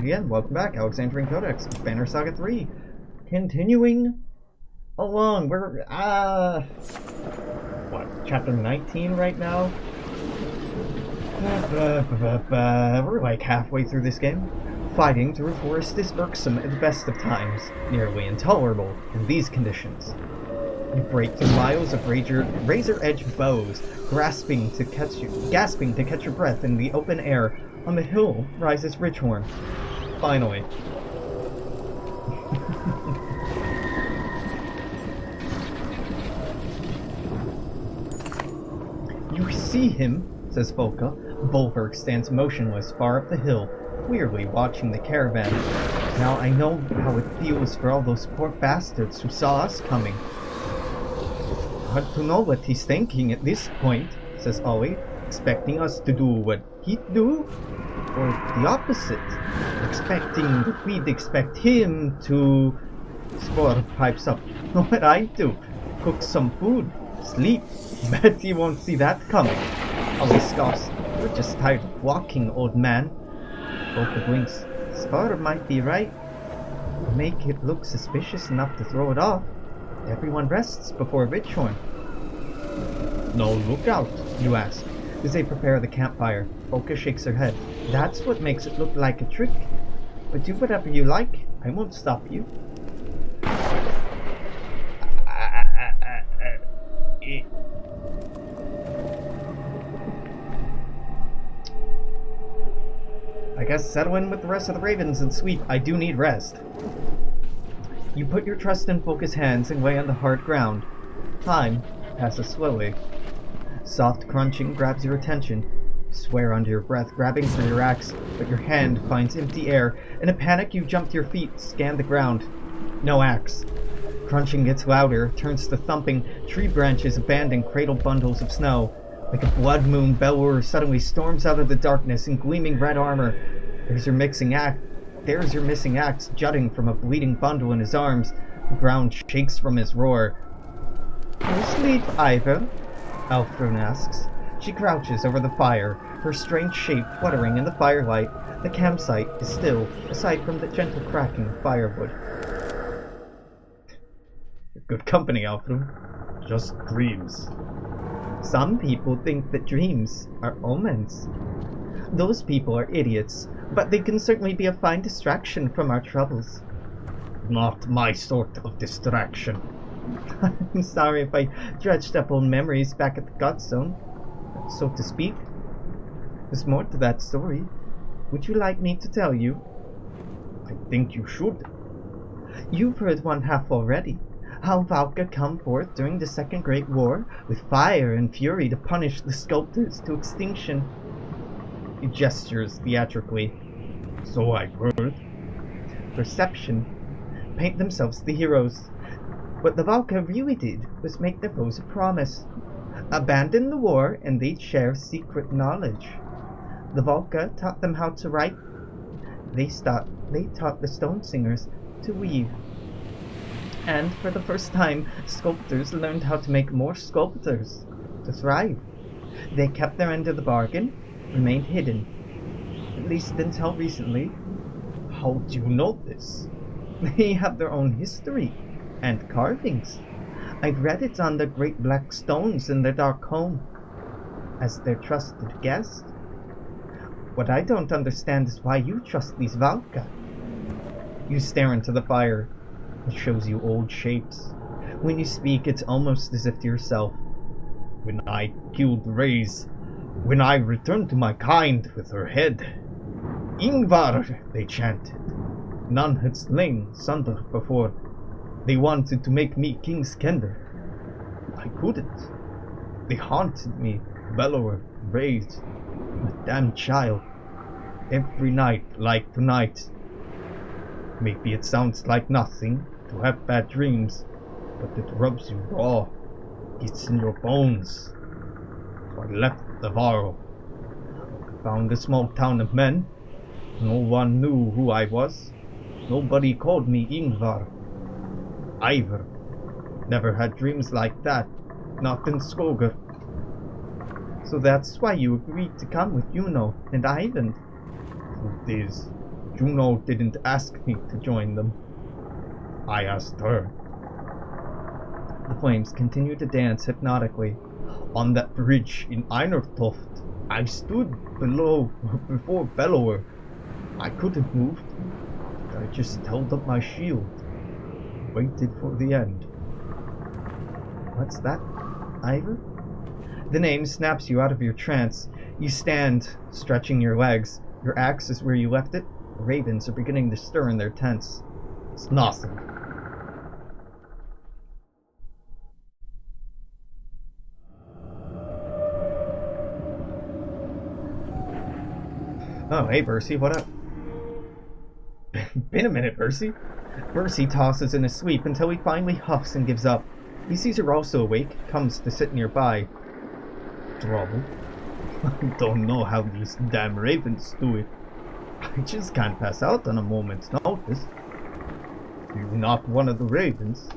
again, welcome back, Alexandrian Codex, Banner Saga 3. Continuing along, we're, what, chapter 19 right now? We're like halfway through this game. Fighting through a forest is irksome at the best of times, nearly intolerable in these conditions. You break through miles of razor-edged bows, gasping to catch your breath in the open air. On the hill rises Ridgehorn. Finally. You see him, says Volka. Volberg stands motionless far up the hill, wearily watching the caravan. Now I know how it feels for all those poor bastards who saw us coming. Hard to know what he's thinking at this point, says Ollie, expecting us to do what he'd do? Or the opposite, expecting that we'd expect him to... Spore pipes up. Know what I'd do? Cook some food, sleep. Bet he won't see that coming. Ollie scoffs. You're just tired of walking, old man. Volker blinks. Spore might be right. Make it look suspicious enough to throw it off. Everyone rests before Ridgehorn. No lookout, you ask, as they prepare the campfire. Volker shakes her head. That's what makes it look like a trick. But do whatever you like. I won't stop you. I guess settle in with the rest of the ravens and sweep. I do need rest. You put your trust in Volker's hands and lay on the hard ground. Time passes slowly. Soft crunching grabs your attention. You swear under your breath, grabbing for your axe, but your hand finds empty air. In a panic, you jump to your feet, scan the ground. No axe. Crunching gets louder, turns to thumping. Tree branches abandon cradled bundles of snow. Like a blood moon, Belur suddenly storms out of the darkness in gleaming red armor. There's your missing axe jutting from a bleeding bundle in his arms. The ground shakes from his roar. "You sleep, Ivor?" Alfred asks. She crouches over the fire, her strange shape fluttering in the firelight. The campsite is still, aside from the gentle cracking of firewood. Good company, Alfred. Just dreams. Some people think that dreams are omens. Those people are idiots, but they can certainly be a fine distraction from our troubles. Not my sort of distraction. I'm sorry if I dredged up old memories back at the Godzone, so to speak. There's more to that story. Would you like me to tell you? I think you should. You've heard one half already. How Valka come forth during the Second Great War with fire and fury to punish the sculptors to extinction. He gestures theatrically. So I've heard. Perception. Paint themselves the heroes. What the Valka really did was make their foes a promise. Abandon the war and they'd share secret knowledge. The Valka taught them how to write. They taught the stone singers to weave. And for the first time, sculptors learned how to make more sculptors to thrive. They kept their end of the bargain, remained hidden. At least until recently. How do you know this? They have their own history and carvings. I've read it on the great black stones in their dark home, as their trusted guest. What I don't understand is why you trust these Valka. You stare into the fire. It shows you old shapes. When you speak, it's almost as if to yourself. When I killed Reyes, when I returned to my kind with her head. Ingvar, they chanted. None had slain Sundar before. They wanted to make me King's Kender. I couldn't. They haunted me, Bellower, Reyes, a damn child. Every night like tonight. Maybe it sounds like nothing to have bad dreams, but it rubs you raw, gets in your bones. So I left the Varro. Found a small town of men. No one knew who I was. Nobody called me Ingvar. Ivor. Never had dreams like that, not in Skoger. So that's why you agreed to come with Juno and Ivan. Truth is, Juno didn't ask me to join them. I asked her. The flames continued to dance hypnotically. On that bridge in Einertoft, I stood before Bellower. I couldn't move. I just held up my shield. Waited for the end. What's that, Ivor? The name snaps you out of your trance. You stand, stretching your legs. Your axe is where you left it. The ravens are beginning to stir in their tents. It's nothing. Oh, hey, Percy, what up? Been a minute, Percy. Percy tosses in a sweep until he finally huffs and gives up. He sees her also awake, comes to sit nearby. Trouble? I don't know how these damn ravens do it. I just can't pass out on a moment's notice. You're not one of the ravens.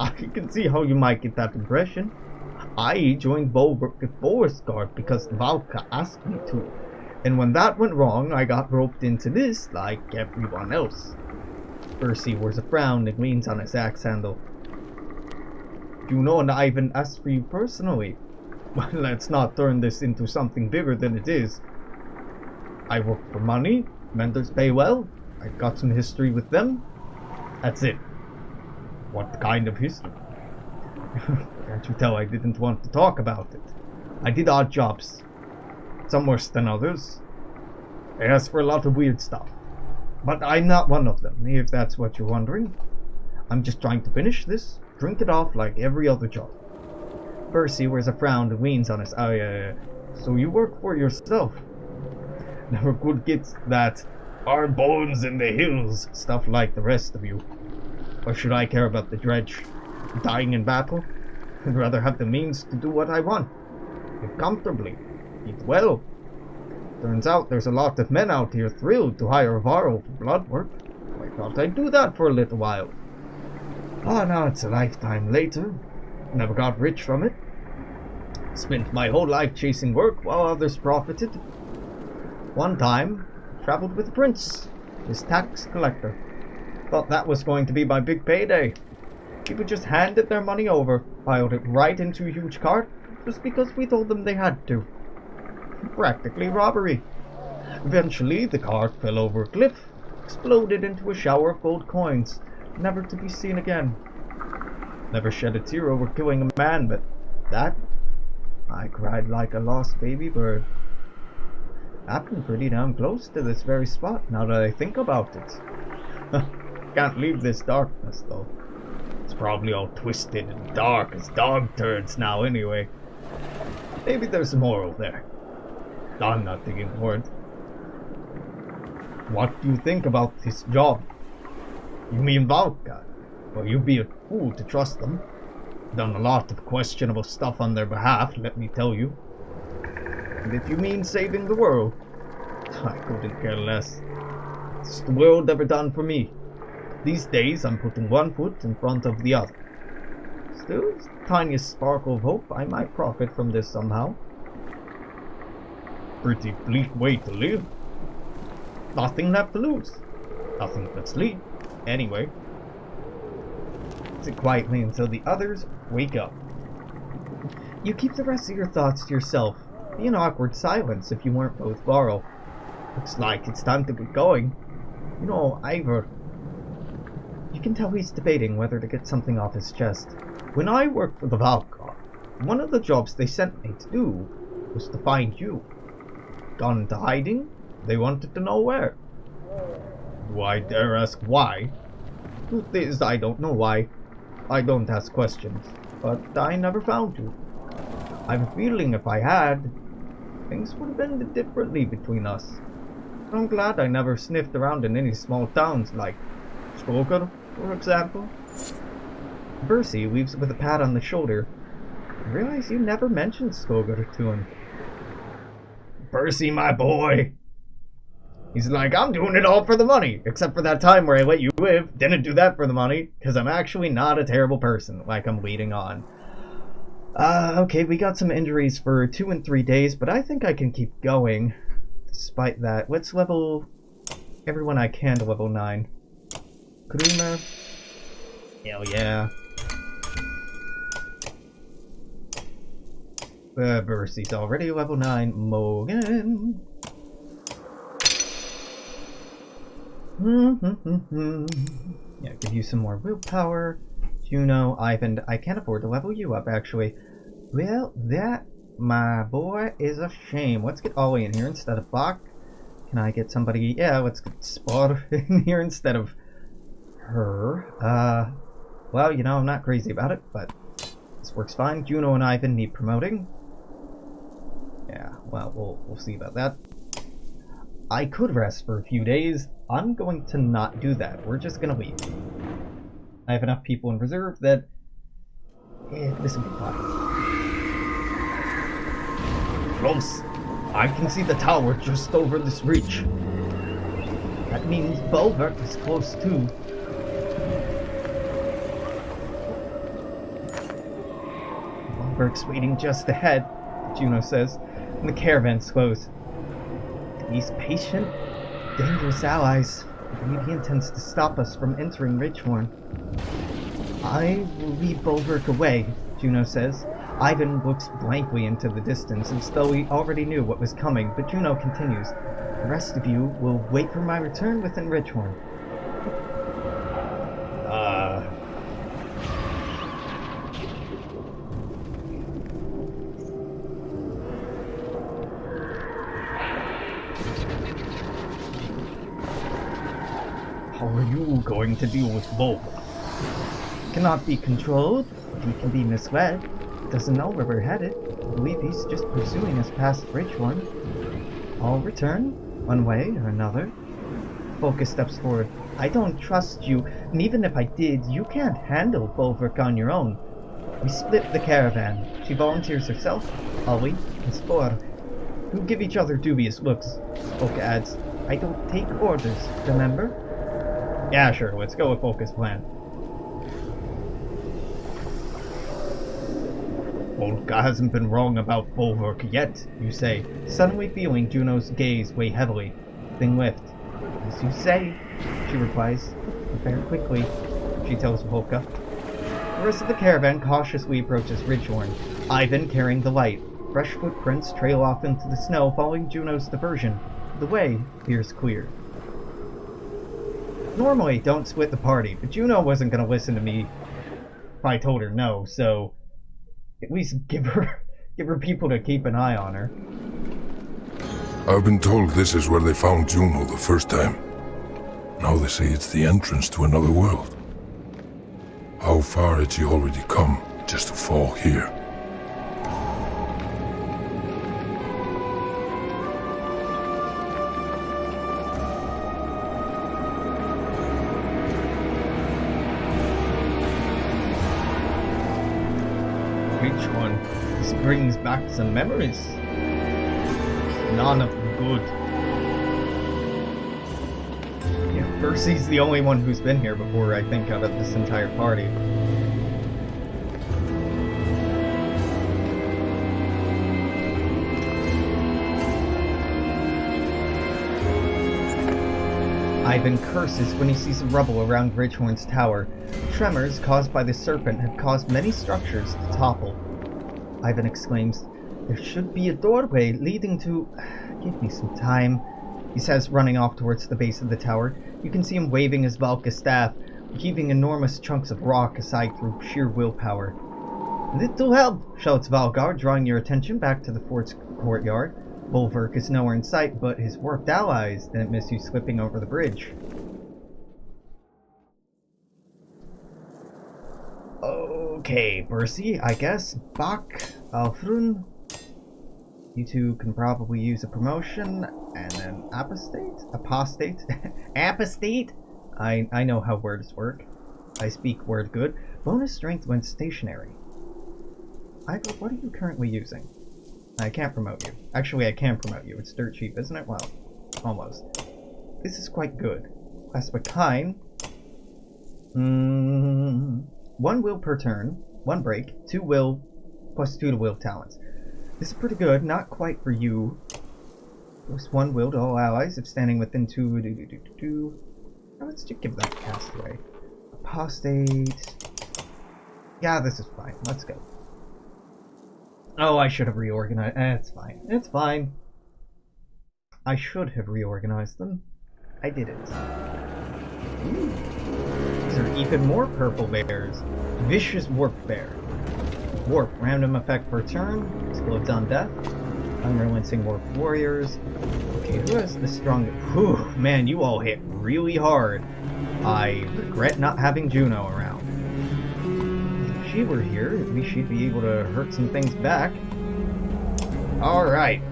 I can see how you might get that impression. I joined Bulwark at Forest Guard because Valka asked me to. And when that went wrong, I got roped into this like everyone else. Percy wears a frown and leans on his axe handle. Juno and Ivan asked for you personally. Well, let's not turn this into something bigger than it is. I work for money, mentors pay well, I've got some history with them. That's it. What kind of history? Can't you tell I didn't want to talk about it? I did odd jobs. Some worse than others. I asked for a lot of weird stuff. But I'm not one of them, if that's what you're wondering. I'm just trying to finish this, drink it off like every other job. Percy wears a frown and leans on his so you work for yourself. Never could get that our bones in the hills stuff like the rest of you. Or should I care about the dredge? Dying in battle? I'd rather have the means to do what I want. Live comfortably. Eat well. Turns out there's a lot of men out here thrilled to hire Varro for blood work. I thought I'd do that for a little while. Ah, now it's a lifetime later. Never got rich from it. Spent my whole life chasing work while others profited. One time, traveled with a prince, his tax collector. Thought that was going to be my big payday. People just handed their money over, piled it right into a huge cart, just because we told them they had to. Practically robbery. Eventually, the cart fell over a cliff, exploded into a shower of gold coins, never to be seen again. Never shed a tear over killing a man, but that, I cried like a lost baby bird. Happened pretty damn close to this very spot, now that I think about it. Can't leave this darkness, though. It's probably all twisted and dark as dog turds now anyway. Maybe there's a moral there. I'm not digging for it. What do you think about this job? You mean Valka? Well, you'd be a fool to trust them. Done a lot of questionable stuff on their behalf, let me tell you. And if you mean saving the world, I couldn't care less. What's the world ever done for me? These days, I'm putting one foot in front of the other. Still, it's the tiniest sparkle of hope I might profit from this somehow. Pretty bleak way to live. Nothing left to lose. Nothing but sleep, anyway. Sit quietly until the others wake up. You keep the rest of your thoughts to yourself. Be an awkward silence if you weren't both Varro. Looks like it's time to get going. You know, Ivor. You can tell he's debating whether to get something off his chest. When I worked for the Valka, one of the jobs they sent me to do was to find you. Gone into hiding? They wanted to know where. Do I dare ask why? Truth is, I don't know why. I don't ask questions, but I never found you. I have a feeling if I had, things would have ended differently between us. I'm glad I never sniffed around in any small towns like Skoker, for example. Percy leaves with a pat on the shoulder. I realize you never mentioned Skoker to him. Percy, my boy! He's like, I'm doing it all for the money, except for that time where I let you live. Didn't do that for the money, because I'm actually not a terrible person, like I'm leading on. Okay, we got some injuries for 2 and 3 days, but I think I can keep going. Despite that, let's level everyone I can to level 9. Kuruma. Hell yeah. Bercy's already level 9. Morgan. Yeah, give you some more willpower. Juno, Ivan, I can't afford to level you up, actually. Well, that, my boy, is a shame. Let's get Ollie in here instead of Bach. Can I get somebody? Yeah, let's get Spot in here instead of her. Well, you know, I'm not crazy about it, but this works fine. Juno and Ivan need promoting. Yeah, well, we'll see about that. I could rest for a few days. I'm going to not do that. We're just gonna leave. I have enough people in reserve that this will be fine. Close. I can see the tower just over this ridge. That means Bulwark is close too. Bulwark's waiting just ahead, Juno says, and the caravan slows. These patient, dangerous allies. Maybe he intends to stop us from entering Ridgehorn. I will lead Bulwark away, Juno says. Ivan looks blankly into the distance as though he already knew what was coming, but Juno continues. The rest of you will wait for my return within Ridgehorn. How are you going to deal with Bulwark? Cannot be controlled, but he can be misled. Doesn't know where we're headed. I believe he's just pursuing us past Ridgehorn. I'll return, one way or another. Focus steps forward. I don't trust you, and even if I did, you can't handle Bulwark on your own. We split the caravan. She volunteers herself, Ollie, and Spore, who give each other dubious looks. Polka adds, I don't take orders, remember? Yeah, sure, let's go with Polka's plan. Polka hasn't been wrong about Bulwark yet, you say, suddenly feeling Juno's gaze weigh heavily. Then lift. As you say, she replies. Very quickly, she tells Polka. The rest of the caravan cautiously approaches Ridgehorn, Ivan carrying the light. Fresh footprints trail off into the snow following Juno's diversion. The way appears clear. Normally, don't split the party, but Juno wasn't going to listen to me if I told her no, so at least give her people to keep an eye on her. I've been told this is where they found Juno the first time. Now they say it's the entrance to another world. How far had she already come just to fall here? Ridgehorn. This brings back some memories. None of them good. Yeah, Percy's the only one who's been here before, I think, out of this entire party. Ivan curses when he sees the rubble around Ridgehorn's tower. Tremors caused by the serpent have caused many structures to topple. Ivan exclaims, there should be a doorway leading to... Give me some time, he says, running off towards the base of the tower. You can see him waving his Valka staff, heaving enormous chunks of rock aside through sheer willpower. Little help, shouts Valgar, drawing your attention back to the fort's courtyard. Bulwark is nowhere in sight, but his warped allies didn't miss you slipping over the bridge. Okay, Bercy, I guess. Bach, Alfrun. You two can probably use a promotion, and then apostate? Apostate? Apostate? I know how words work. I speak word good. Bonus strength when stationary. Ivor, what are you currently using? I can't promote you. Actually, I can promote you. It's dirt cheap, isn't it? Well, almost. This is quite good. Class of a kind. 1 will per turn, 1 break, 2 will, plus 2 to will talents. This is pretty good. Not quite for you. Plus 1 will to all allies if standing within 2. Now let's just give that castaway. Apostate. Yeah, this is fine. Let's go. Oh, I should have reorganized. It's fine. It's fine. I should have reorganized them. I didn't. Ooh. These are even more purple bears. Vicious Warp Bear. Warp. Random effect per turn. Explodes on death. Unrelenting Warp Warriors. Okay, who has the strongest? Whew, man, you all hit really hard. I regret not having Juno around. If she were here, at least she'd be able to hurt some things back. Alright.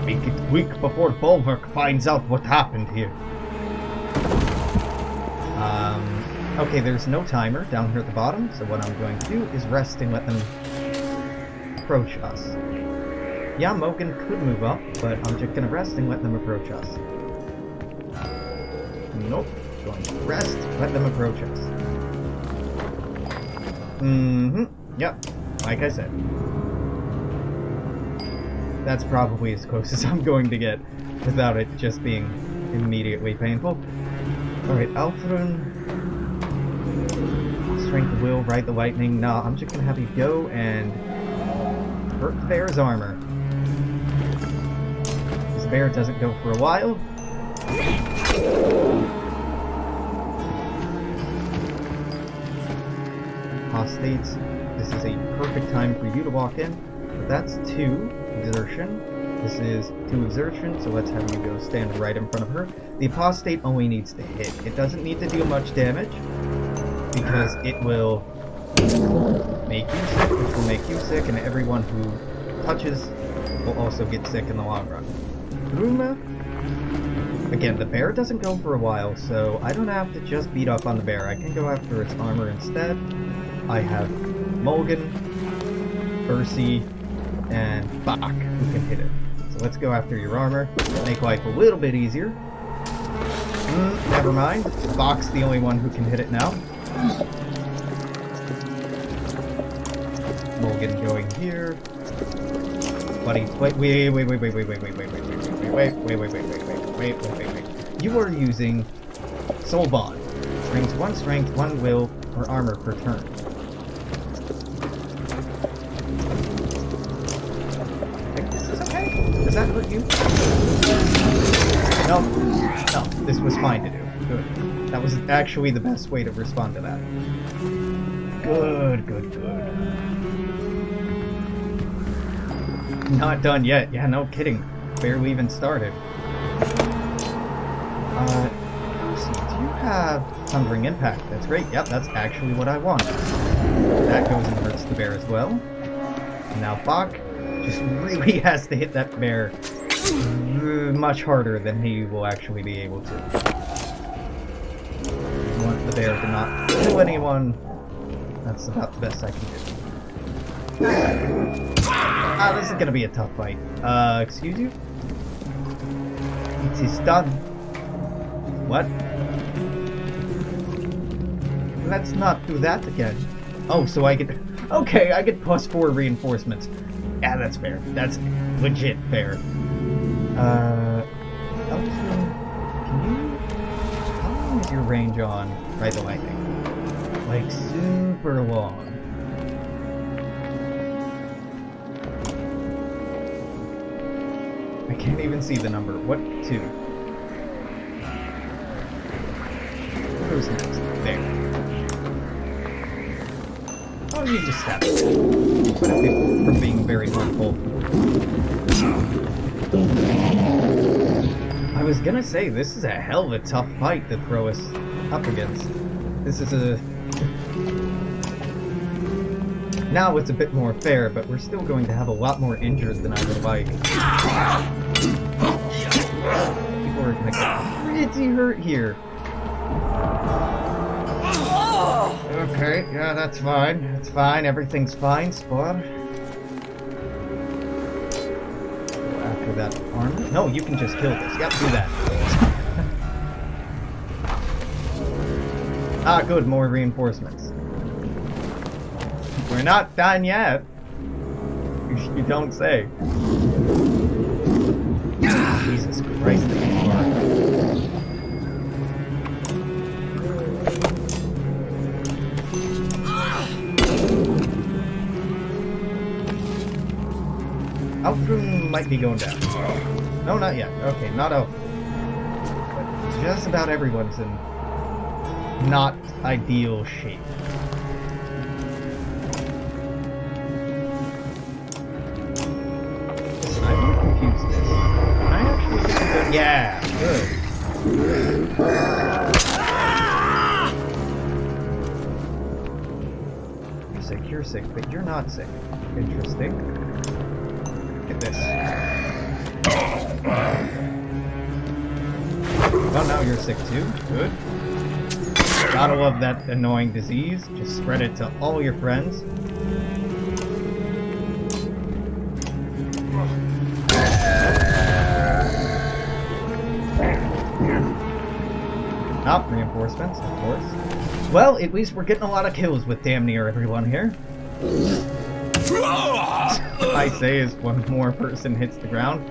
Make it quick before Bulwark finds out what happened here. Okay, there's no timer down here at the bottom, so what I'm going to do is rest and let them approach us. Yeah, Mogan could move up, but I'm just gonna rest and let them approach us. Nope. Going to rest, let them approach us. Yep. Like I said. That's probably as close as I'm going to get without it just being immediately painful. Alright, Alfrun. Strength of will, ride the lightning. Nah, I'm just gonna have you go and hurt the bear's armor. This bear doesn't go for a while. Apostates. This is a perfect time for you to walk in. But that's 2 exertion. This is 2 exertion, so let's have you go stand right in front of her. The apostate only needs to hit. It doesn't need to deal much damage, because it will make you sick, which will make you sick, and everyone who touches will also get sick in the long run. Ruma. Again, the bear doesn't go for a while, so I don't have to just beat up on the bear. I can go after its armor instead. I have Mulligan, Ursi, and Bach who can hit it. So let's go after your armor. Make life a little bit easier. Never mind. Bach's the only one who can hit it now. Mulligan going here. Buddy, wait. You are using Soul Bond. Brings 1 strength, 1 will, or armor per turn. I think this is okay. Does that hurt you? No, this was fine to do. Good. That was actually the best way to respond to that. Good. Not done yet. Yeah, no kidding. Barely even started. So do you have Thundering Impact? That's great. Yep, that's actually what I want. That goes and hurts the bear as well. And now Bach just really has to hit that bear much harder than he will actually be able to. I want the bear to not kill anyone. That's about the best I can do. This is gonna be a tough fight. Excuse you? It is done. What? Let's not do that again. Oh, so I get... Okay, I get +4 reinforcements. Yeah, that's fair. That's legit fair. Elton, can you... How long is your range on Ride the Lightning? Like, super long. I can't even see the number. What? 2. Who's next? There. Oh, you just stabbed it. Quite a bit from being very harmful. I was gonna say, this is a hell of a tough fight to throw us up against. This is a... Now it's a bit more fair, but we're still going to have a lot more injured than I would like. People are gonna get pretty hurt here. Okay, yeah, that's fine. That's fine. Everything's fine, Spot. Go after that armor. No, you can just kill this. Yep, do that. Ah, good. More reinforcements. We're not done yet. You don't say. Alfred might be going down. No, not yet. Okay, not Alfred. But just about everyone's in not ideal shape. Listen, I really confused this. Can I actually get to go? Yeah, good. You're sick, but you're not sick. Interesting. Look at this. Oh, now you're sick too. Good. Gotta love that annoying disease. Just spread it to all your friends. Oh, reinforcements, of course. Well, at least we're getting a lot of kills with damn near everyone here. I say as one more person hits the ground.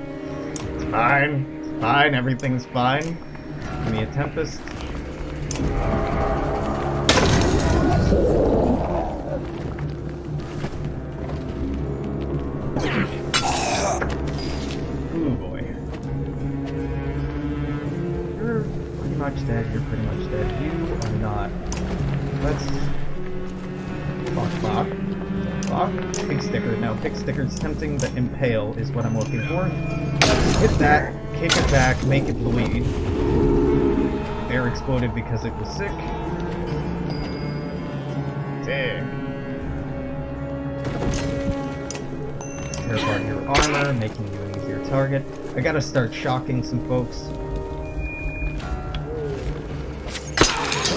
It's fine. It's fine. Everything's fine. Give me a Tempest. Ooh, boy. You're pretty much dead. You're pretty much dead. You are not. Let's... Block. Pig sticker. Now, pig sticker's tempting, but impale is what I'm looking for. Hit that, kick it back, make it bleed. Bear exploded because it was sick. Sick. Tear apart your armor, making you an easier target. I gotta start shocking some folks.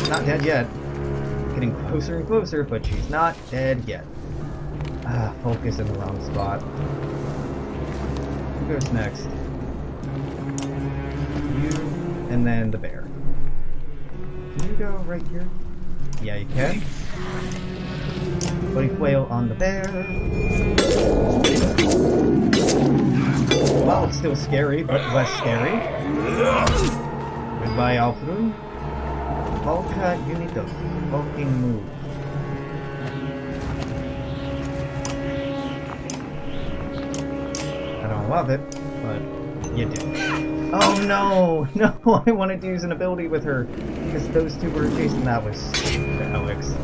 Not dead yet. Getting closer and closer, but she's not dead yet. Focus in the wrong spot. Who goes next? You, and then the bear. Can you go right here? Yeah, you can. Bloody flail on the bear. Well, it's still scary, but less scary. Goodbye, Alfred. Polka, you need to fucking move. Love it, but you do. Oh no! No, I wanted to use an ability with her because those two were chasing. That was Alex.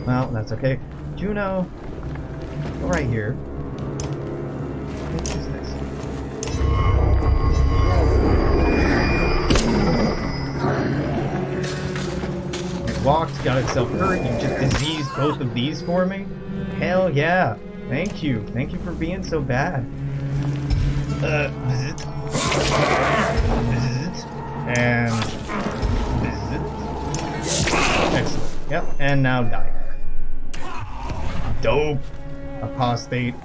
Well, that's okay. Juno, go right here. What is this? It walked, got itself hurt. You just diseased both of these for me. Hell yeah! Thank you. Thank you for being so bad. Visit. And visit. Excellent. Yep, and now die. Dope. Apostate.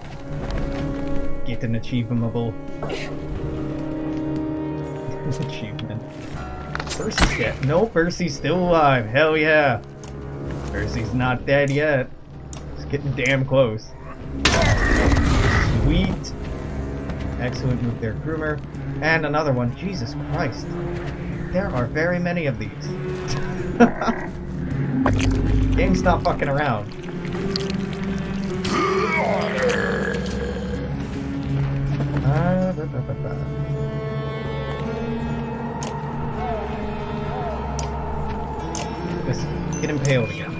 Get an achievable. Achievement. Percy's dead. No, Percy's still alive. Hell yeah. Percy's not dead yet. It's getting damn close. Sweet. Excellent move there, Groomer. And another one. Jesus Christ. There are very many of these. Game, stop fucking around. Listen, get impaled again.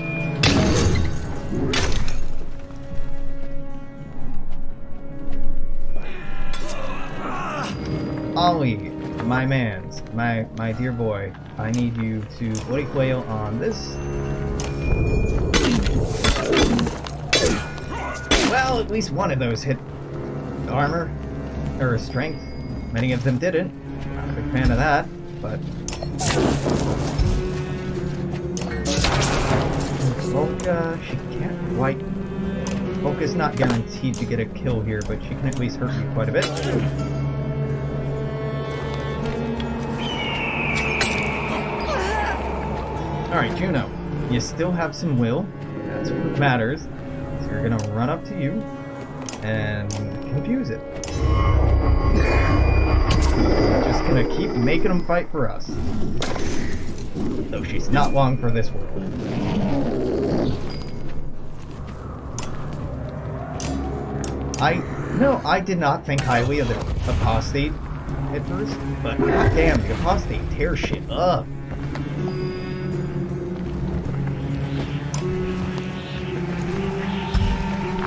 Ollie, my mans, my dear boy, I need you to bloody flail on this. Well, at least one of those hit armor, or strength. Many of them didn't. Not a big fan of that, but... Volka, she can't quite... Volka's not guaranteed to get a kill here, but she can at least hurt you quite a bit. Alright, Juno, you still have some will. That's what matters. So you're gonna run up to you and confuse it. We're just gonna keep making them fight for us. Though she's not long for this world. No, I did not think highly of the apostate at first, but goddamn, the apostate tears shit up.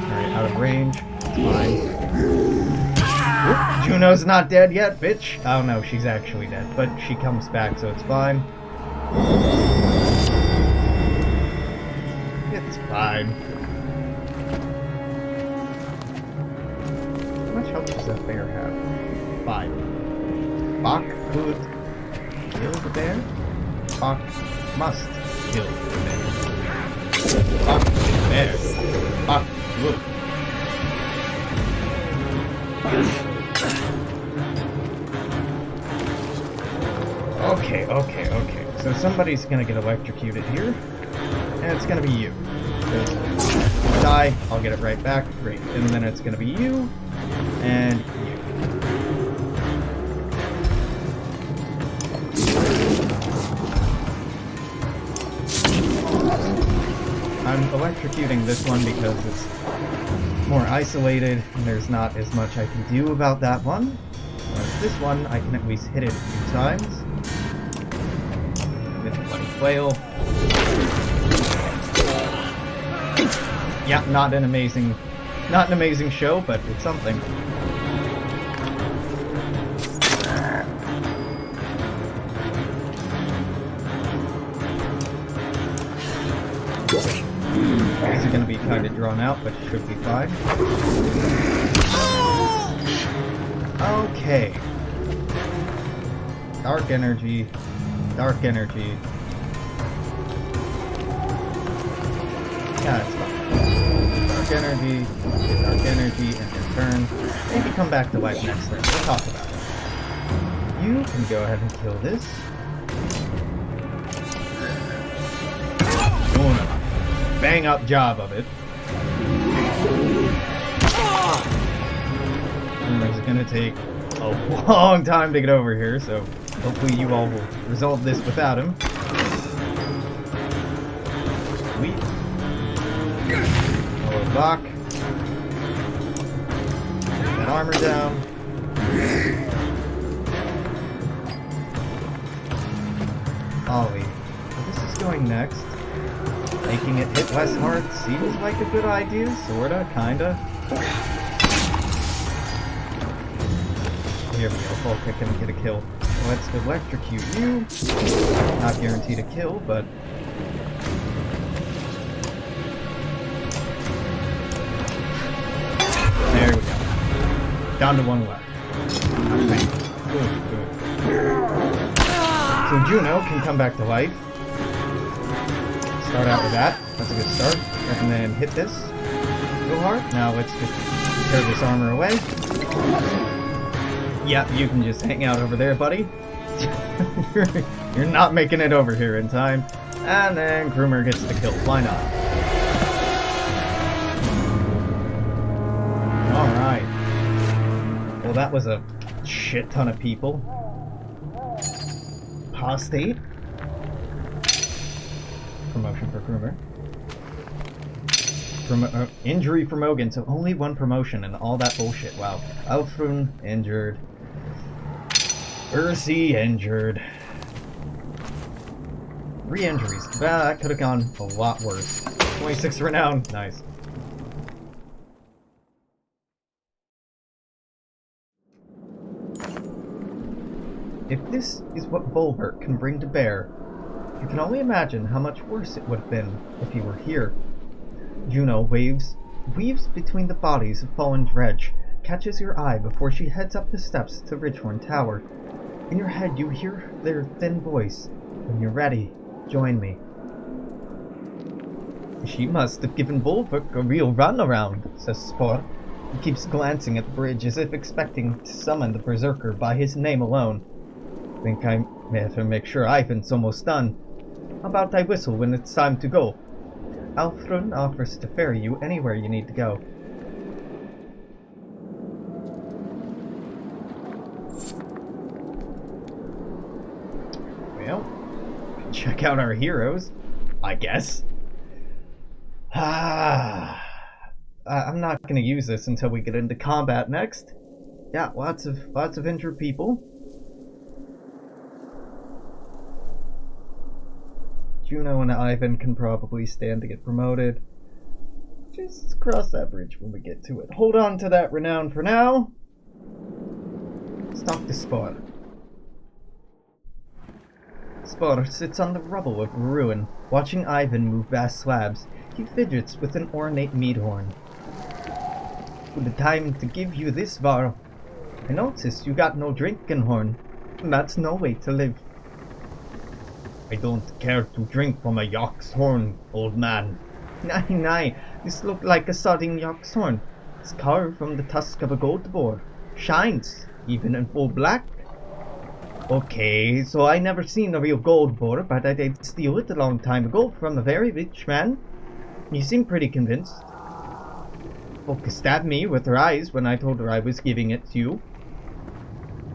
Alright, out of range. It's fine. Oop, Juno's not dead yet, bitch. Oh no, she's actually dead, but she comes back, so it's fine. It's fine. How much health does that bear have? 5. Bach could kill the bear? Bach must kill the bear. Bach bear. Bach would. Okay. So somebody's gonna get electrocuted here, and it's gonna be you. Die, I'll get it right back. Great. And then it's gonna be you, and you. I'm electrocuting this one because it's more isolated, and there's not as much I can do about that one. Whereas this one, I can at least hit it a few times. With a bloody flail. Yeah, not an amazing show, but it's something. These are going to be kind of drawn out, but should be fine. Okay. Dark energy. Yeah, it's fine. Dark energy, and in turn, maybe come back to life next turn. We'll talk about it. You can go ahead and kill this. Doing a bang up job of it. And it's gonna take a long time to get over here, so hopefully you all will resolve this without him. Sweet. Hello, Bach. Get that armor down. Ollie. So this is going next. Making it hit less hard seems like a good idea, sorta, kinda. Here we go, full kick and get a kill. Let's electrocute you. Not guaranteed a kill, but... There we go. Down to one left. Good. So Juno can come back to life. Start out with that. That's a good start. And then hit this real hard. Now let's just tear this armor away. Yeah, you can just hang out over there, buddy. You're not making it over here in time. And then Groomer gets the kill. Why not? Alright. Well, that was a shit ton of people. Apostate. Promotion for Groomer. Injury for Mogan, so only one promotion and all that bullshit. Wow. Alfrun injured. Ursi injured. 3 injuries. That could have gone a lot worse. 26 renown. Nice. If this is what Bulbert can bring to bear, you can only imagine how much worse it would have been if he were here. Juno weaves between the bodies of fallen dredge, catches your eye before she heads up the steps to Ridgehorn Tower. In your head you hear their thin voice. When you're ready, join me. She must have given Bulwark a real runaround, says Spore. He keeps glancing at the bridge as if expecting to summon the Berserker by his name alone. Think I better make sure Ivan's almost done. How about I whistle when it's time to go? Alfred offers to ferry you anywhere you need to go. Well, check out our heroes, I guess. I'm not gonna use this until we get into combat next. Yeah, lots of injured people. Juno and Ivan can probably stand to get promoted. Just cross that bridge when we get to it. Hold on to that renown for now. Let's talk to Spar. Spar sits on the rubble of a ruin, watching Ivan move vast slabs. He fidgets with an ornate mead horn. Good time to give you this, Varl. I noticed you got no drinking horn. That's no way to live. I don't care to drink from a yak's horn, old man. Nay, this looked like a sodding yak's horn. It's carved from the tusk of a goat boar. Shines, even in full black. Okay, so I never seen a real gold boar, but I did steal it a long time ago from a very rich man. You seem pretty convinced. Focus stabbed me with her eyes when I told her I was giving it to you.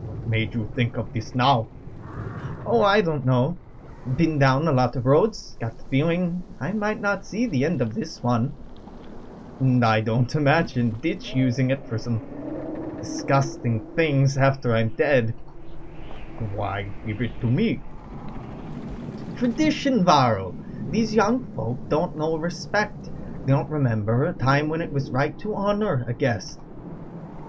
What made you think of this now? Oh, I don't know. Been down a lot of roads, got the feeling I might not see the end of this one. And I don't imagine Ditch using it for some disgusting things after I'm dead. Why give it to me? Tradition, Varl. These young folk don't know respect. They don't remember a time when it was right to honor a guest.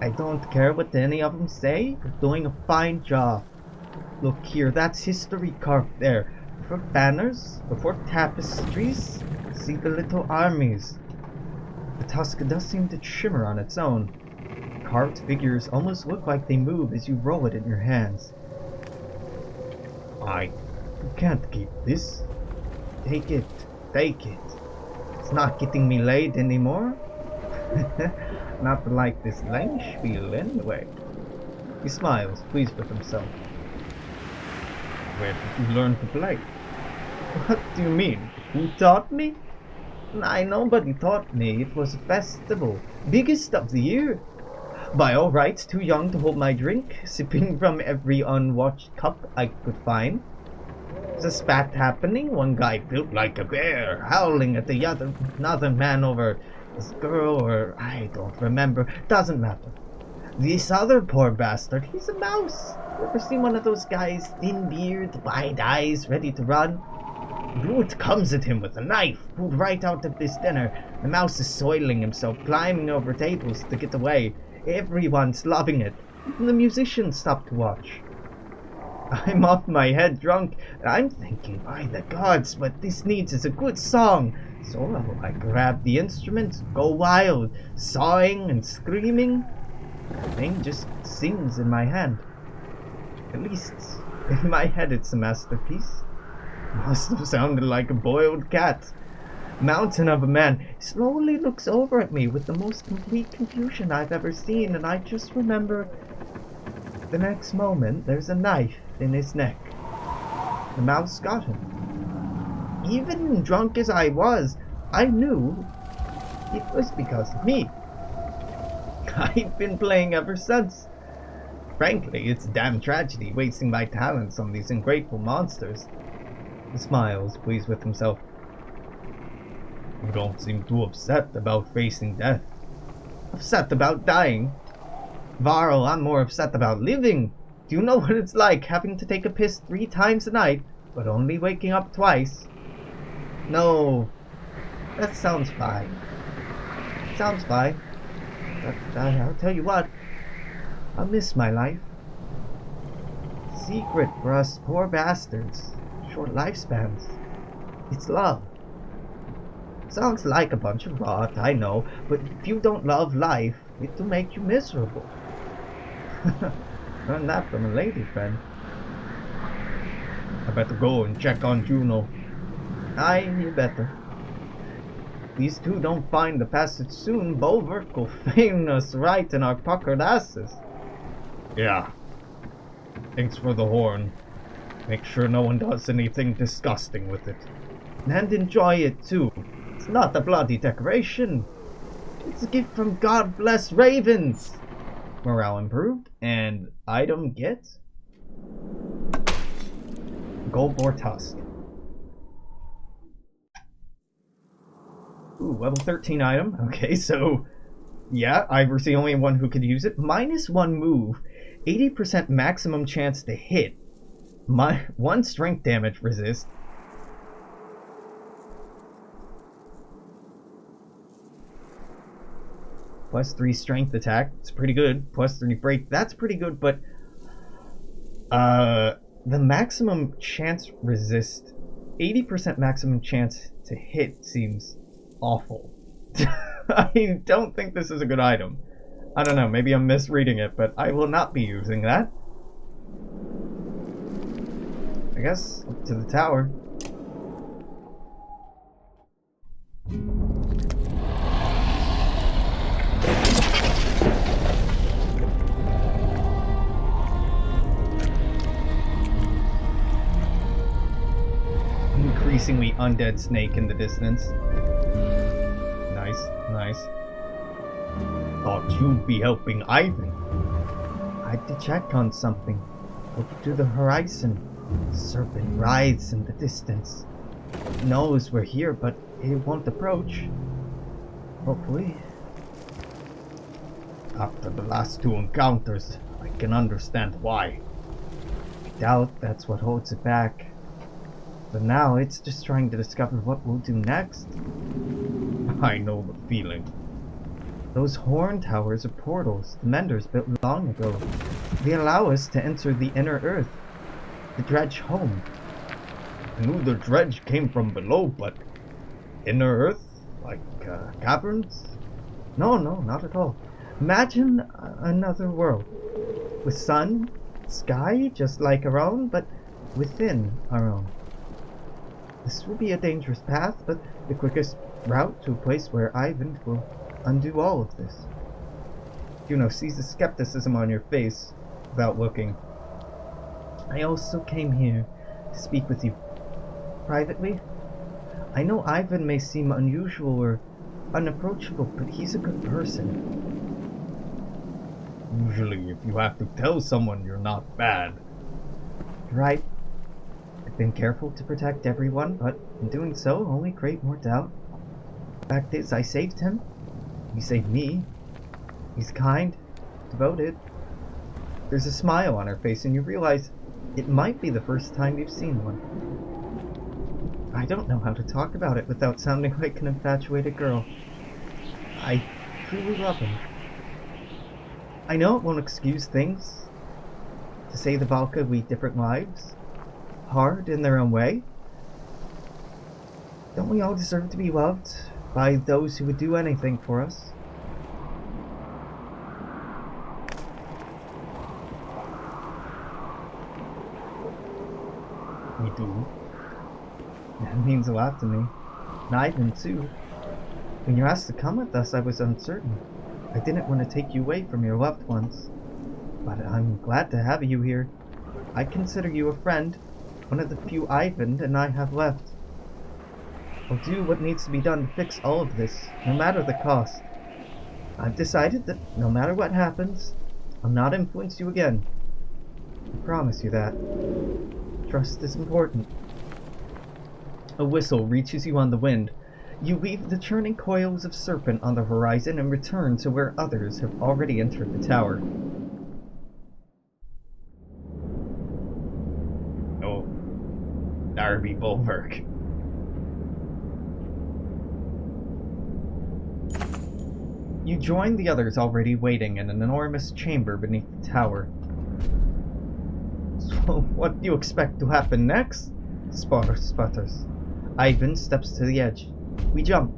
I don't care what any of them say. You're doing a fine job. Look here, that's history carved there. Before banners, before tapestries, see the little armies. The tusk does seem to shimmer on its own. Carved figures almost look like they move as you roll it in your hands. You can't keep this. Take it, take it. It's not getting me laid anymore. Not like this Langspiel anyway. He smiles, pleased with himself. Where did you learn to play? What do you mean? Who taught me? Nobody taught me. It was a festival. Biggest of the year. By all rights, too young to hold my drink, sipping from every unwatched cup I could find. There's a spat happening. One guy built like a bear, howling at another man over his girl, or I don't remember. Doesn't matter. This other poor bastard, he's a mouse. You ever seen one of those guys, thin beard, wide eyes, ready to run? Brute comes at him with a knife, pulled right out of this dinner. The mouse is soiling himself, climbing over tables to get away. Everyone's loving it. Even the musicians stop to watch. I'm off my head drunk, and I'm thinking, by the gods, what this needs is a good song. So I grab the instrument, go wild, sawing and screaming. The thing just sings in my hand. At least, in my head it's a masterpiece. Must have sounded like a boiled cat. Mountain of a man slowly looks over at me with the most complete confusion I've ever seen, and I just remember the next moment there's a knife in his neck. The mouse got him. Even drunk as I was, I knew it was because of me. I've been playing ever since. Frankly, it's a damn tragedy wasting my talents on these ungrateful monsters. He smiles, pleased with himself. You don't seem too upset about facing death. Upset about dying? Varl, I'm more upset about living. Do you know what it's like having to take a piss 3 times a night, but only waking up twice? No, that sounds fine. Sounds fine. But I'll tell you what, I'll miss my life. Secret for us poor bastards. Short lifespans. It's love. Sounds like a bunch of rot, I know, but if you don't love life, it'll make you miserable. Learn that from a lady friend. I better go and check on Juno. Aye, you better. These two don't find the passage soon, Bolverk will feign us right in our puckered asses. Yeah. Thanks for the horn. Make sure no one does anything disgusting with it. And enjoy it too. It's not a bloody decoration. It's a gift from God bless ravens. Morale improved, and item get Gold Boar Tusk. Ooh, level 13 item. Okay, so Yeah, Ivor's the only one who could use it. -1 move, 80% maximum chance to hit, 1 strength damage resist. +3 strength attack, it's pretty good. +3 break, that's pretty good, but the maximum chance resist, 80% maximum chance to hit seems awful. I don't think this is a good item. I don't know, maybe I'm misreading it, but I will not be using that. I guess up to the tower. Increasingly undead snake in the distance. Nice, nice. Thought you'd be helping Ivan. I had to check on something. Look to the horizon. The serpent writhes in the distance. It knows we're here, but it won't approach. Hopefully. After the last 2 encounters, I can understand why. I doubt that's what holds it back. But now it's just trying to discover what we'll do next. I know the feeling. Those horn towers are portals the Menders built long ago. They allow us to enter the inner earth, the dredge home. I knew the dredge came from below, but inner earth? Like caverns? No, not at all. Imagine another world. With sun, sky, just like our own, but within our own. This will be a dangerous path, but the quickest route to a place where Ivan will undo all of this. Juno sees the skepticism on your face without looking. I also came here to speak with you. Privately? I know Ivan may seem unusual or unapproachable, but he's a good person. Usually, if you have to tell someone you're not bad. Right. I've been careful to protect everyone, but in doing so, only create more doubt. The fact is, I saved him. He saved me. He's kind, devoted. There's a smile on her face, and you realize it might be the first time you've seen one. I don't know how to talk about it without sounding like an infatuated girl. I truly love him. I know it won't excuse things. To say the Valka lead different lives. Hard in their own way. Don't we all deserve to be loved by those who would do anything for us? We do. That means a lot to me. And Ivan too. When you asked to come with us, I was uncertain. I didn't want to take you away from your loved ones. But I'm glad to have you here. I consider you a friend. One of the few Ivan and I have left. I'll do what needs to be done to fix all of this, no matter the cost. I've decided that no matter what happens, I'll not influence you again. I promise you that. Trust is important. A whistle reaches you on the wind. You leave the churning coils of serpent on the horizon and return to where others have already entered the tower. Darby Bulwark. You join the others already waiting in an enormous chamber beneath the tower. So, what do you expect to happen next? Spotter sputters. Ivan steps to the edge. We jump.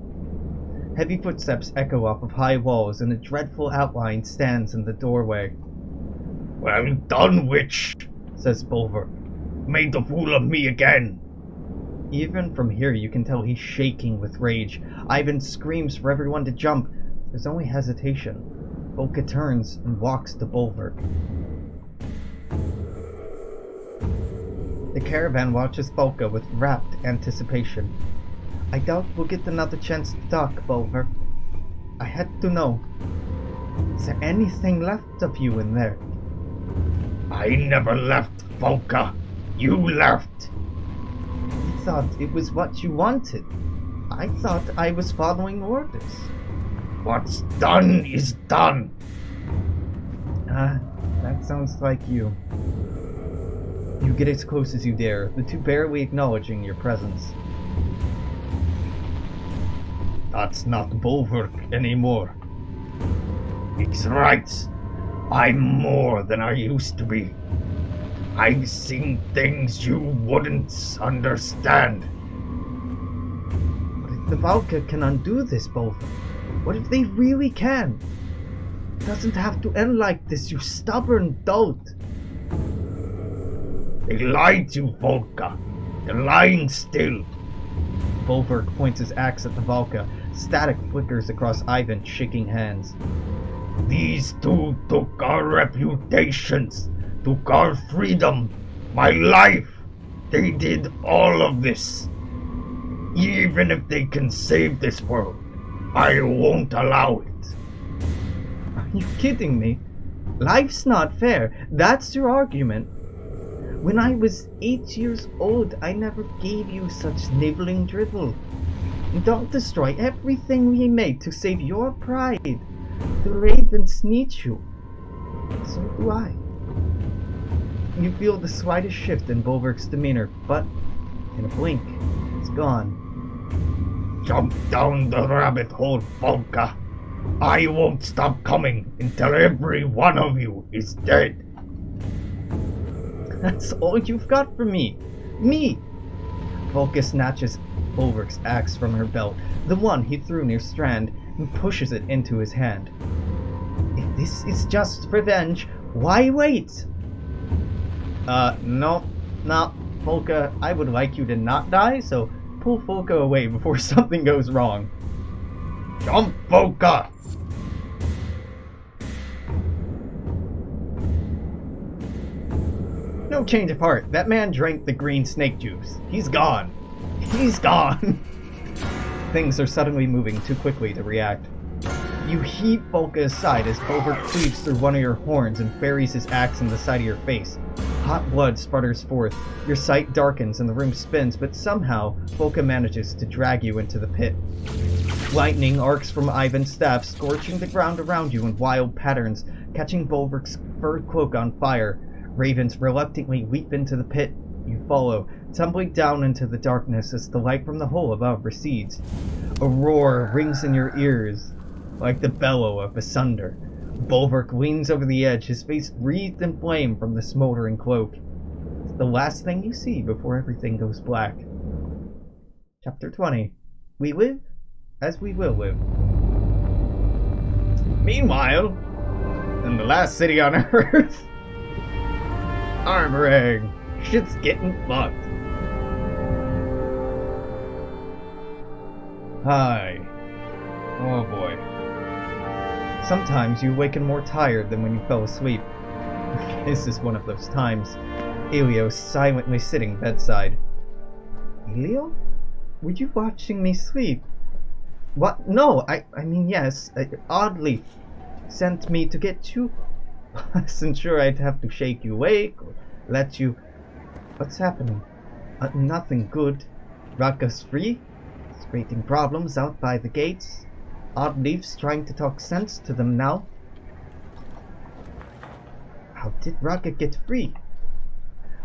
Heavy footsteps echo off of high walls, and a dreadful outline stands in the doorway. Well done, witch, says Bulwark. Made a fool of me again. Even from here you can tell he's shaking with rage. Ivan screams for everyone to jump. There's only hesitation. Volka turns and walks to Bulwark. The caravan watches Volka with rapt anticipation. I doubt we'll get another chance to talk, Bulwark. I had to know. Is there anything left of you in there? I never left, Volka. You left! I thought it was what you wanted. I thought I was following orders. What's done is done. That sounds like you. You get as close as you dare, the two barely acknowledging your presence. That's not Bulwark anymore. He's right. I'm more than I used to be. I've seen things you wouldn't understand. What if the Valka can undo this, Bulwark? What if they really can? It doesn't have to end like this, you stubborn dolt. They lied to you, Volka. They're lying still. Bulwark points his axe at the Valka. Static flickers across Ivan, shaking hands. These two took our reputations, took our freedom, my life. They did all of this. Even if they can save this world, I won't allow it. Are you kidding me? Life's not fair. That's your argument. When I was 8 years old, I never gave you such nibbling drivel. Don't destroy everything we made to save your pride. The ravens need you. So do I. You feel the slightest shift in Bulwark's demeanor, but in a blink, it's gone. Jump down the rabbit hole, Volka. I won't stop coming until every one of you is dead. That's all you've got for me. Me! Volka snatches Bulwark's axe from her belt, the one he threw near Strand, and pushes it into his hand. If this is just revenge, why wait? No, Volka, I would like you to not die, so pull Volka away before something goes wrong. Jump, Volka! No change of heart. That man drank the green snake juice. He's gone. He's gone. Things are suddenly moving too quickly to react. You heave Volka aside as Bulwark cleaves through one of your horns and buries his axe in the side of your face. Hot blood sputters forth. Your sight darkens and the room spins, but somehow Volka manages to drag you into the pit. Lightning arcs from Ivan's staff, scorching the ground around you in wild patterns, catching Bulwark's fur cloak on fire. Ravens reluctantly leap into the pit. You follow, tumbling down into the darkness as the light from the hole above recedes. A roar rings in your ears, like the bellow of asunder. Bulwark leans over the edge, his face wreathed in flame from the smoldering cloak. It's the last thing you see before everything goes black. Chapter 20. We live as we will live. Meanwhile, in the last city on Earth, Armoreg, shit's getting fucked. Hi. Oh boy. Sometimes you awaken more tired than when you fell asleep. This is one of those times. Elio silently sitting bedside. Elio? Were you watching me sleep? What? No, I mean yes. Oddly sent me to get you. Wasn't sure I'd have to shake you awake or let you... What's happening? Nothing good. Raka's free. He's creating problems out by the gates. Odd leaves trying to talk sense to them now. How did Raka get free?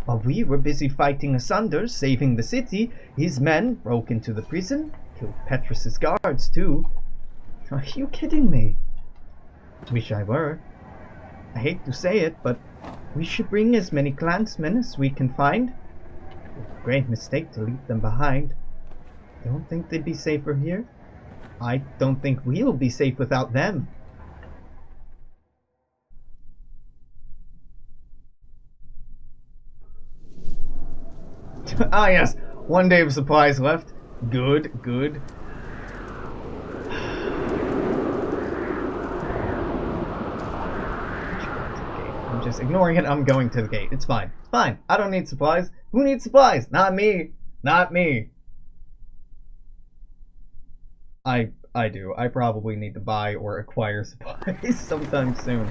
While we were busy fighting asunder, saving the city, his men broke into the prison, killed Petrus's guards too. Are you kidding me? Wish I were. I hate to say it, but we should bring as many clansmen as we can find. A great mistake to leave them behind. Don't think they'd be safer here? I don't think we'll be safe without them. Ah yes, 1 day of supplies left. Good, good. I'm just ignoring it. I'm going to the gate. It's fine. It's fine. I don't need supplies. Who needs supplies? Not me. Not me. I do. I probably need to buy or acquire supplies sometime soon.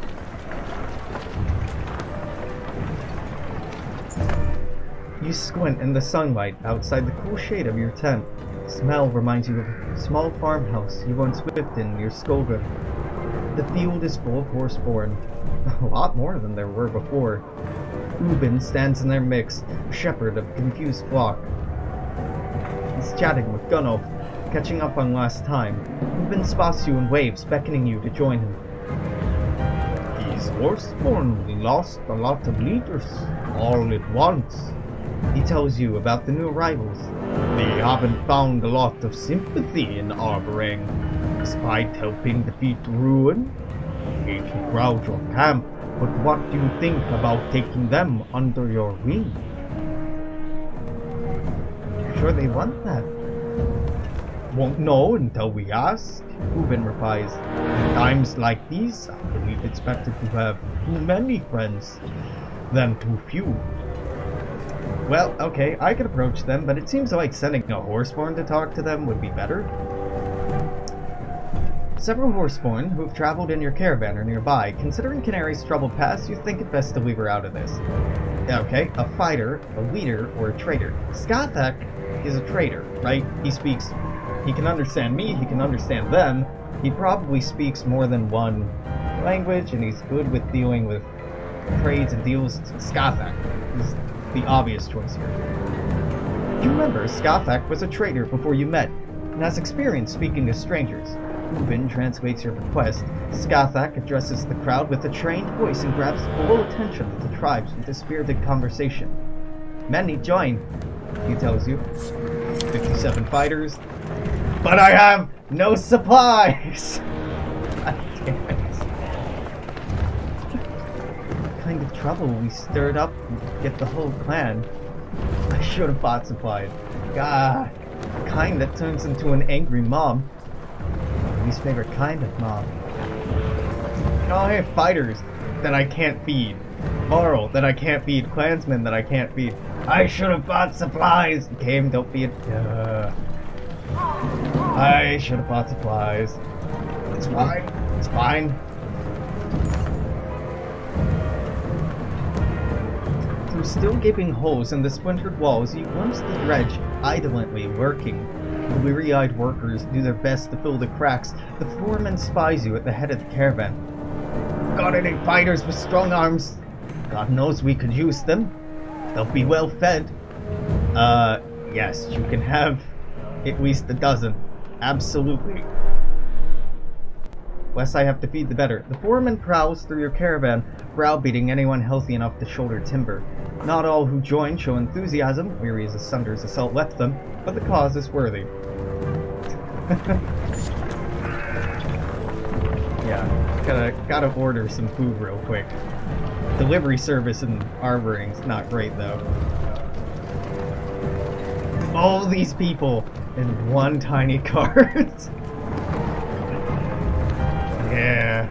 You squint in the sunlight outside the cool shade of your tent. smell reminds you of a small farmhouse you once lived in near Skoga. The field is full of horseborn, a lot more than there were before. Ubin stands in their midst, a shepherd of a confused flock. He's chatting with Gunnulf, catching up on last time. Ubin spots you and waves, beckoning you to join him. These horseborn lost a lot of leaders, all at once. He tells you about the new arrivals. They haven't found a lot of sympathy in Arborang, despite helping defeat Ruin. Hate to crowd your camp, but what do you think about taking them under your wing? Sure they want that? Won't know until we ask, Ubin replies. In times like these, I believe it's better to have too many friends than too few. Well, okay, I could approach them, but it seems like sending a horseborn to talk to them would be better. Several horseborn who have traveled in your caravan are nearby. Considering Canary's troubled past, you think it best to leave her out of this. Okay, a fighter, a leader, or a traitor. Skathak is a traitor, right? He can understand me, he can understand them. He probably speaks more than one language, and he's good with dealing with trades and deals. Skathak is the obvious choice here. You remember, Skathak was a traitor before you met, and has experience speaking to strangers. Ubin translates your request. Skathak addresses the crowd with a trained voice and grabs full attention of the tribes with a spirited conversation. Many join, he tells you. 57 fighters. But I have no supplies! God damn it. What kind of trouble we stirred up to get the whole clan? I should have bought supplies. God, the kind that turns into an angry mob. My least favorite kind of mob. I have fighters that I can't feed. Moral that I can't feed. Clansmen that I can't feed. I should have bought supplies! Game, don't be a... I should have bought supplies. It's fine. It's fine. Through still gaping holes in the splintered walls, you glimpse the dredge idolantly working. The weary-eyed workers do their best to fill the cracks. The foreman spies you at the head of the caravan. Got any fighters with strong arms? God knows we could use them. They'll be well fed. Yes, you can have at least a dozen. Absolutely. Less I have to feed, the better. The foreman prowls through your caravan, browbeating anyone healthy enough to shoulder timber. Not all who join show enthusiasm, weary as the Sunder's assault left them, but the cause is worthy. Yeah, gotta order some food real quick. Delivery service in Arboring's not great though. All these people in one tiny cart. Yeah.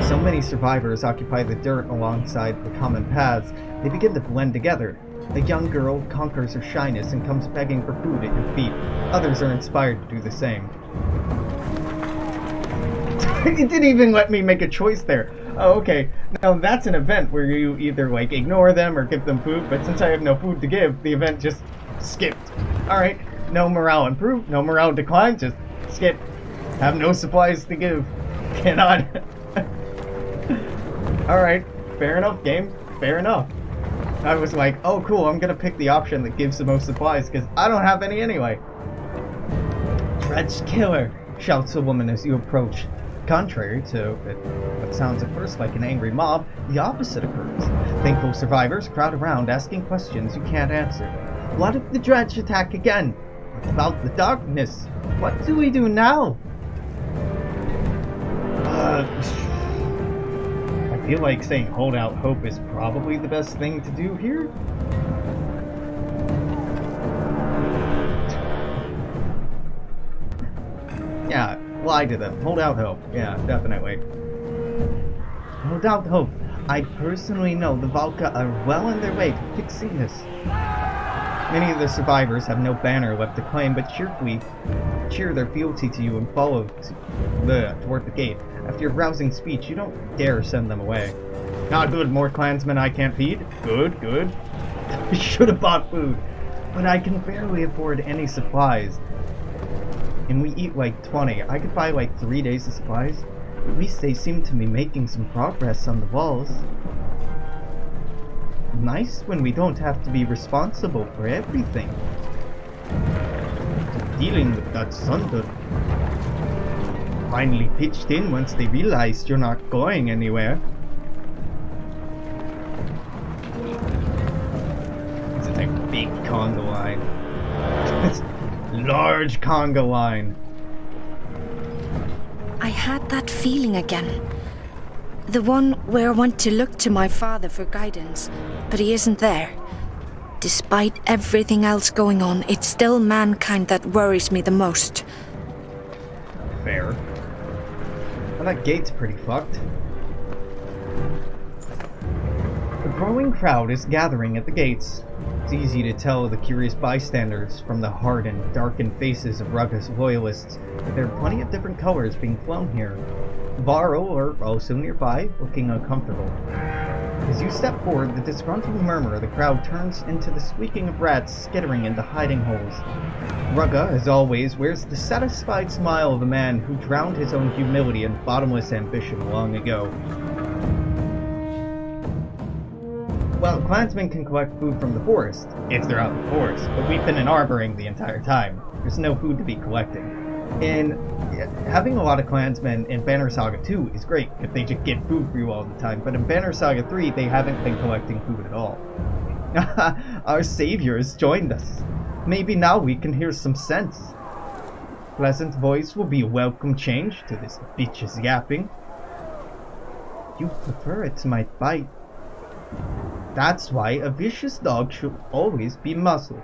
So many survivors occupy the dirt alongside the common paths. They begin to blend together. A young girl conquers her shyness and comes begging for food at your feet. Others are inspired to do the same. It didn't even let me make a choice there. Oh, okay. Now that's an event where you either like ignore them or give them food, but since I have no food to give, the event just skipped. Alright, no morale improved, no morale declined, just skip. Have no supplies to give. Cannot. Alright, fair enough, game. Fair enough. I was like, oh cool, I'm gonna pick the option that gives the most supplies, because I don't have any anyway. Dredge killer, shouts a woman as you approach. Contrary to what sounds at first like an angry mob, the opposite occurs. Thankful survivors crowd around asking questions you can't answer. What if the dredge attack again? What about the darkness? What do we do now? I feel like saying hold out hope is probably the best thing to do here. Yeah, lie to them. Hold out hope. Yeah, definitely. Hold out hope. I personally know the Valka are well on their way to fixing this. Many of the survivors have no banner left to claim, but cheerfully cheer their fealty to you and follow toward the gate. After your rousing speech, you don't dare send them away. Not good, more clansmen I can't feed. Good, good. I should have bought food. But I can barely afford any supplies. And we eat like 20. I could buy like 3 days of supplies. At least they seem to be making some progress on the walls. Nice when we don't have to be responsible for everything. Dealing with that thunder. Finally pitched in once they realized you're not going anywhere. It's a big conga line. Large conga line. I had that feeling again. The one where I want to look to my father for guidance, but he isn't there. Despite everything else going on, it's still mankind that worries me the most. Fair. Well, that gate's pretty fucked. A growing crowd is gathering at the gates. It's easy to tell the curious bystanders from the hardened, darkened faces of Rugga's loyalists that there are plenty of different colors being flown here. Varro are also nearby, looking uncomfortable. As you step forward, the disgruntled murmur of the crowd turns into the squeaking of rats skittering into hiding holes. Rugga, as always, wears the satisfied smile of a man who drowned his own humility in bottomless ambition long ago. Well, clansmen can collect food from the forest, if they're out in the forest, but we've been in arboring the entire time. There's no food to be collecting. And having a lot of clansmen in Banner Saga 2 is great, if they just get food for you all the time, but in Banner Saga 3, they haven't been collecting food at all. Our savior has joined us. Maybe now we can hear some sense. Pleasant voice will be a welcome change to this bitch's yapping. You prefer it to my bite. That's why a vicious dog should always be muzzled.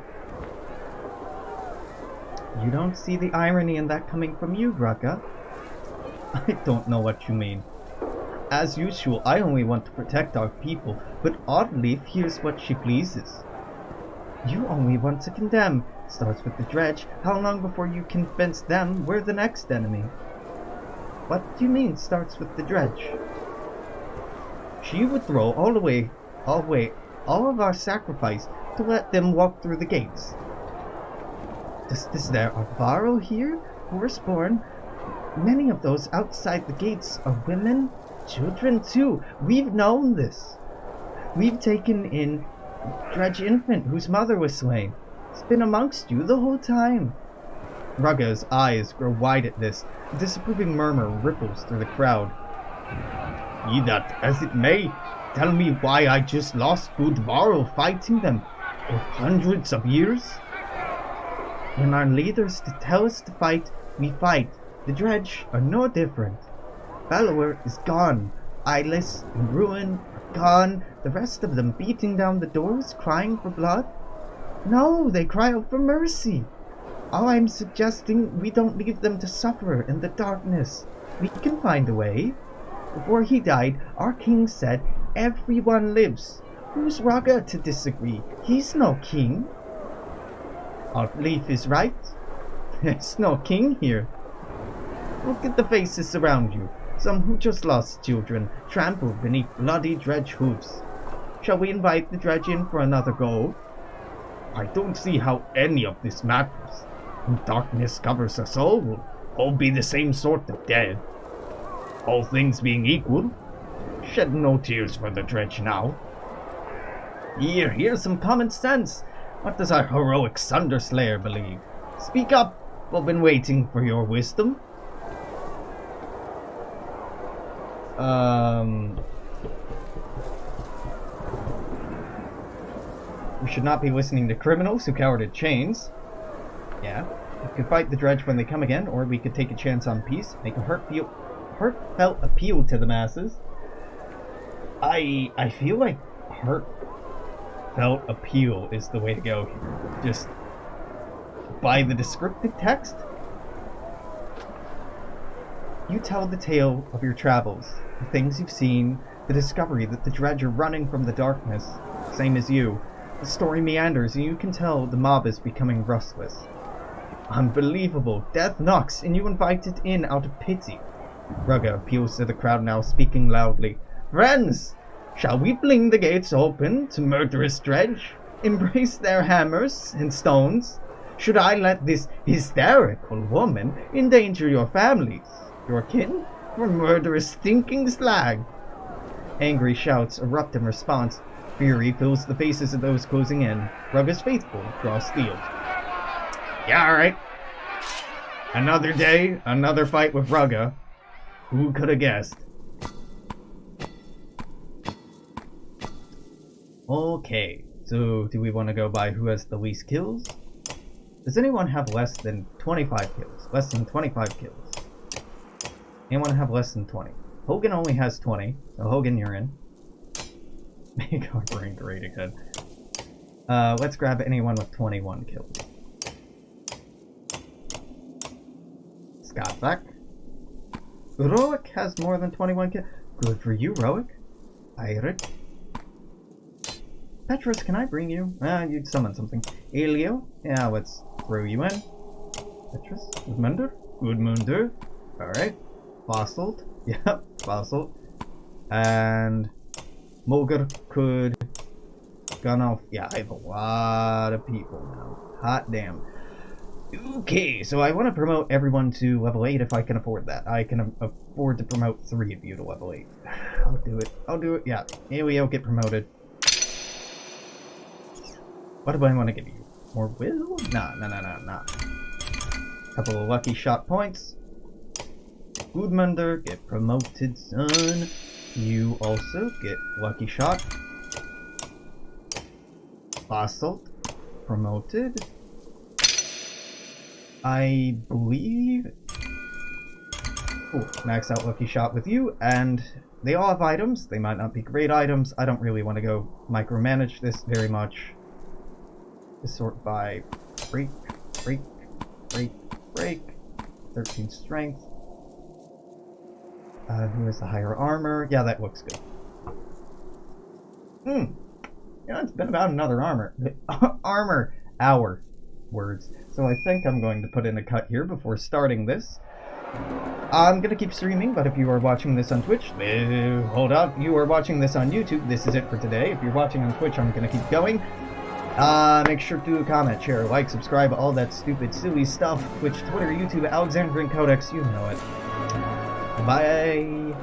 You don't see the irony in that coming from you, Rugga? I don't know what you mean. As usual, I only want to protect our people, but Oddleaf hears what she pleases. You only want to condemn. Starts with the dredge. How long before you convince them we're the next enemy? What do you mean, starts with the dredge? She would throw all of our sacrifice to let them walk through the gates. Is there a Varro here? Firstborn? Many of those outside the gates are women, children too. We've known this. We've taken in Dredge infant whose mother was slain. It's been amongst you the whole time. Rugga's eyes grow wide at this. A disapproving murmur ripples through the crowd. Be that as it may, tell me why I just lost good Varro fighting them for hundreds of years? When our leaders tell us to fight, we fight. The Dredge are no different. Bellower is gone. Eyeless and Ruin are gone. The rest of them beating down the doors, crying for blood? No, they cry out for mercy. All I'm suggesting, we don't leave them to suffer in the darkness. We can find a way. Before he died, our king said, everyone lives. Who's Rugga to disagree? He's no king. Oddleaf is right. There's no king here. Look at the faces around you. Some who just lost children, trampled beneath bloody Dredge hooves. Shall we invite the Dredge in for another go? I don't see how any of this matters. When darkness covers us all, we'll all be the same sort of dead. All things being equal, shed no tears for the Dredge now. Here's some common sense. What does our heroic Sunderslayer believe? Speak up. We've been waiting for your wisdom. We should not be listening to criminals who cowered at chains. Yeah. We could fight the Dredge when they come again, or we could take a chance on peace, make a heartfelt appeal to the masses. I feel like heartfelt appeal is the way to go here. Just by the descriptive text, you tell the tale of your travels, the things you've seen, the discovery that the Dredge are running from the darkness, same as you. The story meanders and you can tell the mob is becoming restless. Unbelievable. Death knocks and you invite it in out of pity. Rugga appeals to the crowd now, speaking loudly. Friends! Shall we fling the gates open to murderous dredge? Embrace their hammers and stones? Should I let this hysterical woman endanger your families, your kin, for murderous stinking slag? Angry shouts erupt in response. Fury fills the faces of those closing in. Rugga's faithful draw steel. Yeah, alright. Another day, another fight with Rugga. Who could have guessed? Okay, so do we want to go by who has the least kills? Does anyone have less than 25 kills? Less than 25 kills. Anyone have less than 20? Hogan only has 20, so Hogan, you're in. Make our brain great again. Let's grab anyone with 21 kills. Scott back. Roic has more than 21 kills. Good for you, Roic. Eirik. Petrus, can I bring you? You'd summon something. Elio? Yeah, let's throw you in. Petrus? Gudmundur? Gudmundur. Alright. Fossalt. Yep, Fossalt. And Mulgar could gun off. Yeah, I have a lot of people now. Hot damn. Okay, so I want to promote everyone to level 8 if I can afford that. I can afford to promote 3 of you to level 8. I'll do it. I'll do it. Yeah, Elio, get promoted. What do I want to give you? More will? Nah. Couple of lucky shot points. Gudmundur, get promoted, son. You also get lucky shot. Basalt, promoted. I believe... Ooh, max out lucky shot with you, and they all have items. They might not be great items. I don't really want to go micromanage this very much. Just sort by break. 13 strength. Who has the higher armor? Yeah, that looks good. Yeah, it's been about another armor hour words. So I think I'm going to put in a cut here before starting this. I'm going to keep streaming, but if you are watching this on Twitch, hold up, you are watching this on YouTube, this is it for today. If you're watching on Twitch, I'm going to keep going. Make sure to comment, share, like, subscribe, all that stupid, silly stuff. Twitch, Twitter, YouTube, Alexandrian Codex, you know it. Bye!